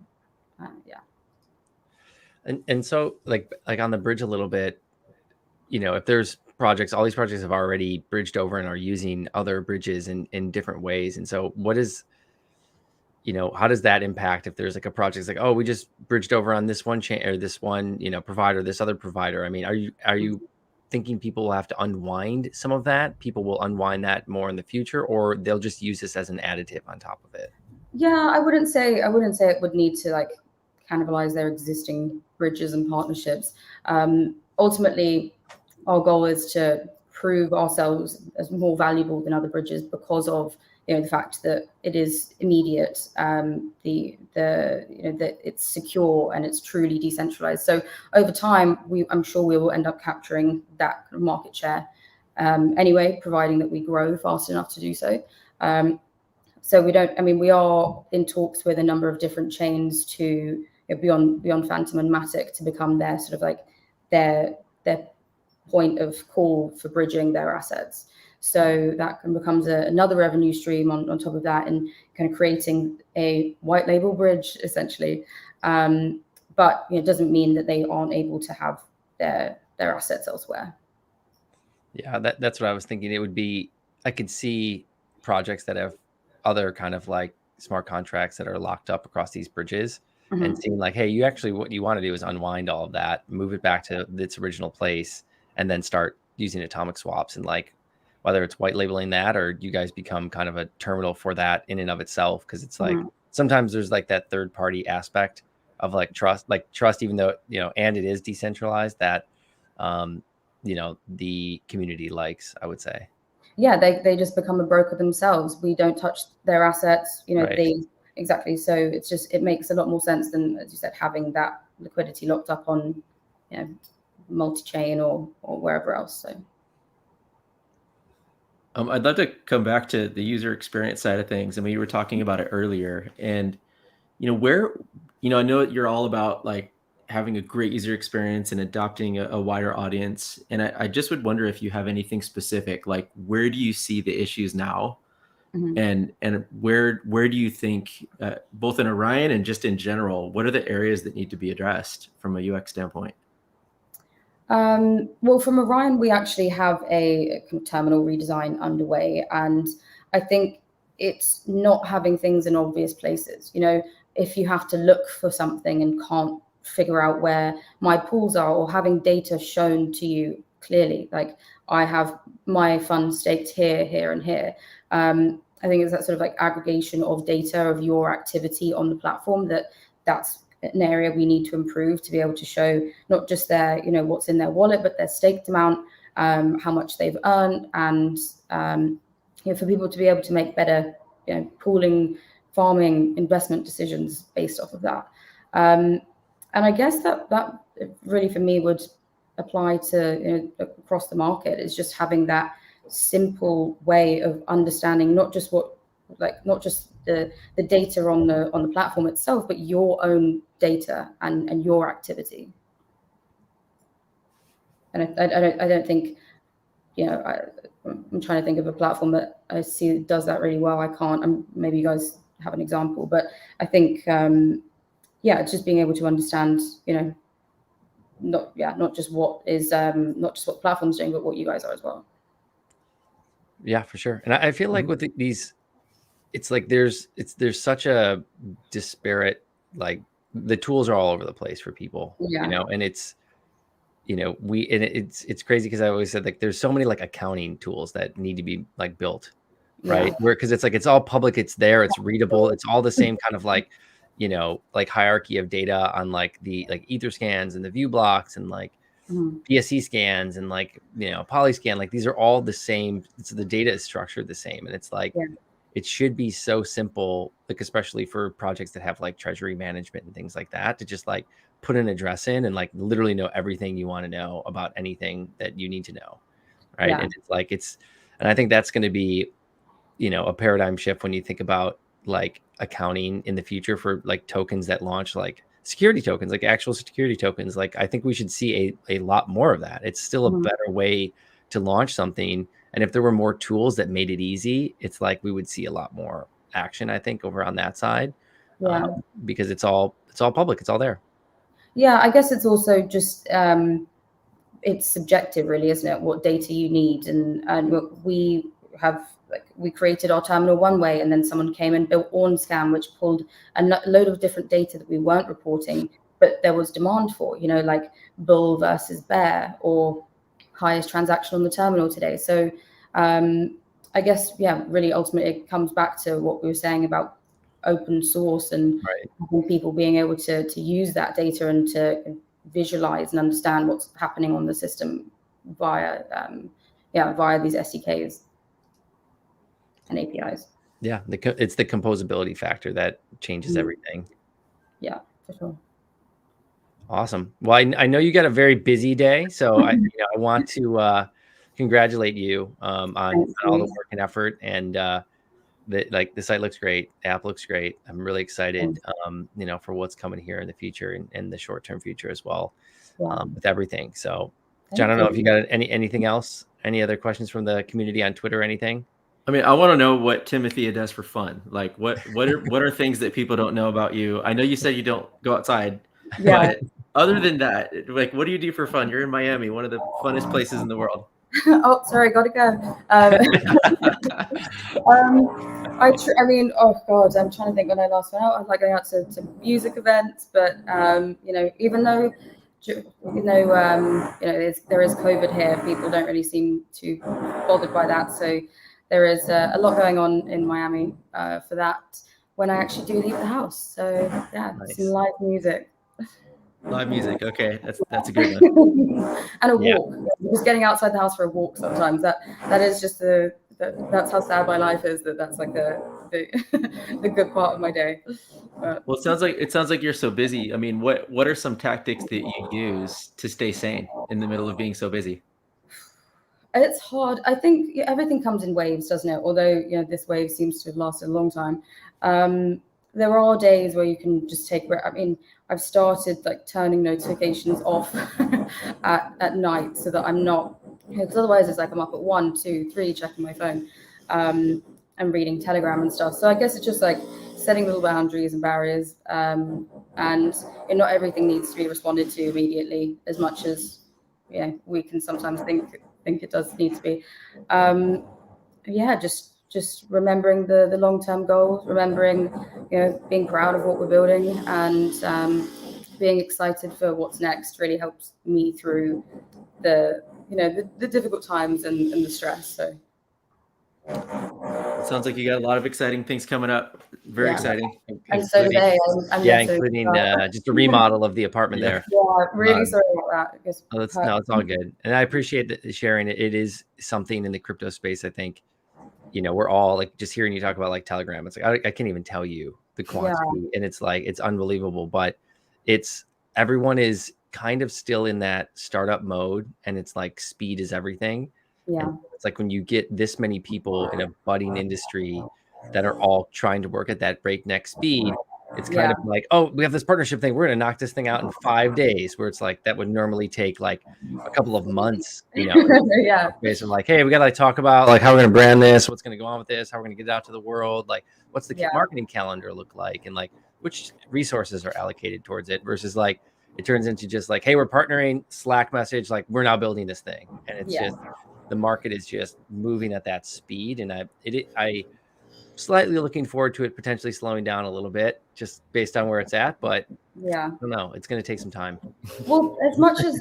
yeah. And so like on the bridge a little bit, if there's projects, all these projects have already bridged over and are using other bridges in different ways. And so what is, how does that impact if there's like a project like, oh, we just bridged over on this one chain or this one, provider, this other provider? I mean, are you thinking people will have to unwind some of that? People will unwind that more in the future, or they'll just use this as an additive on top of it? Yeah, I wouldn't say it would need to like cannibalize their existing bridges and partnerships. Ultimately, our goal is to prove ourselves as more valuable than other bridges because of the fact that it is immediate, that it's secure and it's truly decentralized. So over time, I'm sure we will end up capturing that market share anyway, providing that we grow fast enough to do so. So we are in talks with a number of different chains to beyond Phantom and Matic to become their sort of like their point of call for bridging their assets. So that becomes another revenue stream on top of that, and kind of creating a white label bridge essentially. But it doesn't mean that they aren't able to have their assets elsewhere. Yeah, that's what I was thinking. It would be, I could see projects that have other kind of like smart contracts that are locked up across these bridges and seeing like, hey, what you want to do is unwind all of that, move it back to its original place, and then start using atomic swaps, and like whether it's white labeling that or you guys become kind of a terminal for that in and of itself. Because it's like sometimes there's like that third party aspect of like trust, even though and it is decentralized, that the community likes, I would say. Yeah, they just become a broker themselves. We don't touch their assets, Right. Exactly. So it makes a lot more sense than, as you said, having that liquidity locked up on multi-chain or wherever else. So I'd love to come back to the user experience side of things. I mean, you were talking about it earlier, and where I know you're all about like having a great user experience and adopting a wider audience. And I just would wonder if you have anything specific, like where do you see the issues now? And where do you think, both in Orion and just in general, what are the areas that need to be addressed from a UX standpoint? Well, from Orion, we actually have a terminal redesign underway, and I think it's not having things in obvious places. If you have to look for something and can't figure out where my pools are, or having data shown to you clearly, like I have my funds staked here, here, and here. I think it's that sort of like aggregation of data of your activity on the platform that's an area we need to improve to be able to show not just their, what's in their wallet, but their staked amount, how much they've earned, and for people to be able to make better, pooling, farming, investment decisions based off of that. And I guess that really for me would apply to across the market, is just having that simple way of understanding not just the data on the platform itself, but your own data and your activity. And I don't think, I'm trying to think of a platform that I see does that really well. I can't. Maybe you guys have an example, but I think, it's just being able to understand, not just what the platform's doing, but what you guys are as well. Yeah, for sure. And I feel like with these, it's like there's such a disparate, like the tools are all over the place for people, and it's, it's crazy because I always said like there's so many like accounting tools that need to be like built, right? Because it's like it's all public, it's there, it's readable, it's all the same kind of like, like hierarchy of data on like the like ether scans and the view blocks and like BSC scans and like polyscan, like these are all the same. So the data is structured the same, and it's like it should be so simple, like especially for projects that have like treasury management and things like that, to just like put an address in and like literally know everything you want to know about anything that you need to know, right? And it's like and I think that's going to be a paradigm shift when you think about like accounting in the future for like tokens that launch, like security tokens, like actual security tokens. Like I think we should see a lot more of that. It's still a better way to launch something. And if there were more tools that made it easy, it's like we would see a lot more action, I think, over on that side. Because it's all public, it's all there. Yeah, I guess it's also just it's subjective, really, isn't it? What data you need, and we created our terminal one way, and then someone came and built OrnScan, which pulled a load of different data that we weren't reporting, but there was demand for, like bull versus bear or highest transaction on the terminal today. So I guess, really ultimately it comes back to what we were saying about open source and people being able to use that data and to visualize and understand what's happening on the system via these SDKs and APIs. Yeah, it's the composability factor that changes everything. Yeah, for sure. Awesome. Well, I know you got a very busy day, so I want to congratulate you on all the work and effort. And the site looks great, the app looks great. I'm really excited, for what's coming here in the future and the short-term future as well, with everything. So, John, I don't know if you got anything else, any other questions from the community on Twitter or anything? I mean, I want to know what Timothea does for fun. Like, what are things that people don't know about you? I know you said you don't go outside, but other than that, like, what do you do for fun? You're in Miami, one of the funnest places in the world. Oh, sorry, gotta go. I mean, oh God, I'm trying to think when I last went out. I like going out to music events, but even though there is COVID here, people don't really seem too bothered by that. So there is a lot going on in Miami for that when I actually do leave the house. So some live music. Live music, okay, that's a good one. And a walk. Just getting outside the house for a walk sometimes. That is just that's how sad my life is. That's like the good part of my day. Well, it sounds like you're so busy. I mean, what are some tactics that you use to stay sane in the middle of being so busy? It's hard. I think everything comes in waves, doesn't it? Although this wave seems to have lasted a long time. There are days where you can just take. I mean, I've started like turning notifications off at night so that I'm not, because otherwise it's like I'm up at 1, 2, 3 checking my phone and reading Telegram and stuff. So I guess it's just like setting little boundaries and barriers, and not everything needs to be responded to immediately, as much as we can sometimes think it does need to be. Just remembering the long-term goals, remembering, being proud of what we're building, and being excited for what's next really helps me through the difficult times and the stress. So it sounds like you got a lot of exciting things coming up. Very exciting. And so today, including just a remodel of the apartment there. Yeah, really sorry about that. It's all good, and I appreciate the sharing. It is something in the crypto space. I think we're all like, just hearing you talk about like Telegram. It's like I can't even tell you the quantity, and it's like it's unbelievable. But everyone is kind of still in that startup mode, and it's like speed is everything. And it's like when you get this many people in a budding industry that are all trying to work at that breakneck speed, It's kind of like, oh, we have this partnership thing. We're going to knock this thing out in 5 days, where it's like that would normally take like a couple of months, you know. Yeah. Basically, like, hey, we got to like talk about like how we're going to brand this, what's going to go on with this, how we're going to get it out to the world, like what's the marketing calendar look like, and like which resources are allocated towards it, versus like it turns into just like, hey, we're partnering, Slack message, like we're now building this thing, and it's just the market is just moving at that speed, and I slightly looking forward to it potentially slowing down a little bit just based on where it's at, but I don't know, it's going to take some time. Well, as much as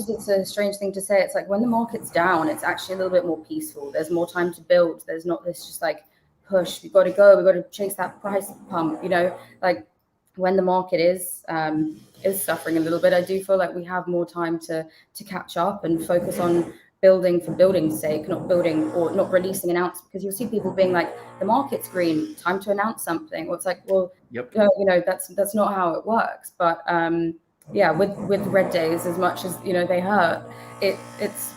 it's a strange thing to say, it's like when the market's down, it's actually a little bit more peaceful. There's more time to build. There's not this just like push, we've got to go, we've got to chase that price pump, you know. Like when the market is suffering a little bit, I do feel like we have more time to catch up and focus on building for building's sake, not building or not releasing announcements, because you'll see people being like, the market's green, time to announce something. Well, it's like, well, you know, that's not how it works. But with red days, as much as, you know, they hurt, it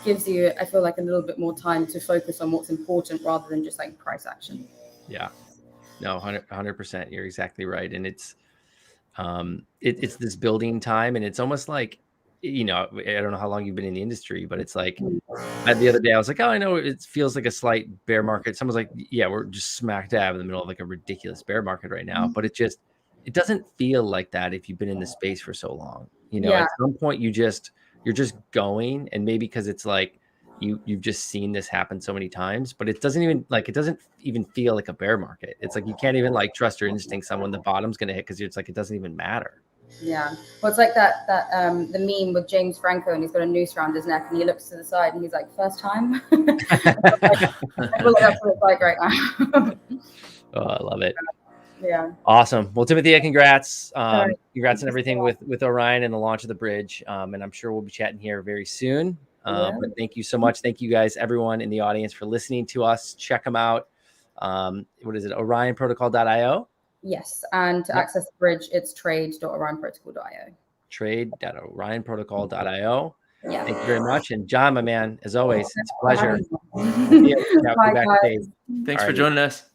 gives you, I feel like, a little bit more time to focus on what's important rather than just like price action. Yeah, no, 100%. You're exactly right. And it's this building time, and it's almost like, you know, I don't know how long you've been in the industry, but it's like the other day I was like, oh, I know it feels like a slight bear market. Someone's like, yeah, we're just smack dab in the middle of like a ridiculous bear market right now. But it doesn't feel like that if you've been in the space for so long. You know, at some point you're just going, and maybe because it's like you've just seen this happen so many times, but it doesn't even feel like a bear market. It's like you can't even like trust your instincts on when the bottom's going to hit, because it's like it doesn't even matter. Yeah, well, it's like that the meme with James Franco, and he's got a noose around his neck, and he looks to the side, and he's like, "First time." I feel like that's what it's like right now. Oh, I love it. Yeah. Awesome. Well, Timothea, congrats. Congrats on everything with Orion and the launch of the bridge. And I'm sure we'll be chatting here very soon. But thank you so much. Thank you guys, everyone in the audience, for listening to us. Check them out. What is it? OrionProtocol.io. Yes, and to access the bridge, it's trade.orionprotocol.io. Trade.orionprotocol.io. Yeah. Thank you very much. And John, my man, as always, it's a pleasure. Bye, Thanks for joining us.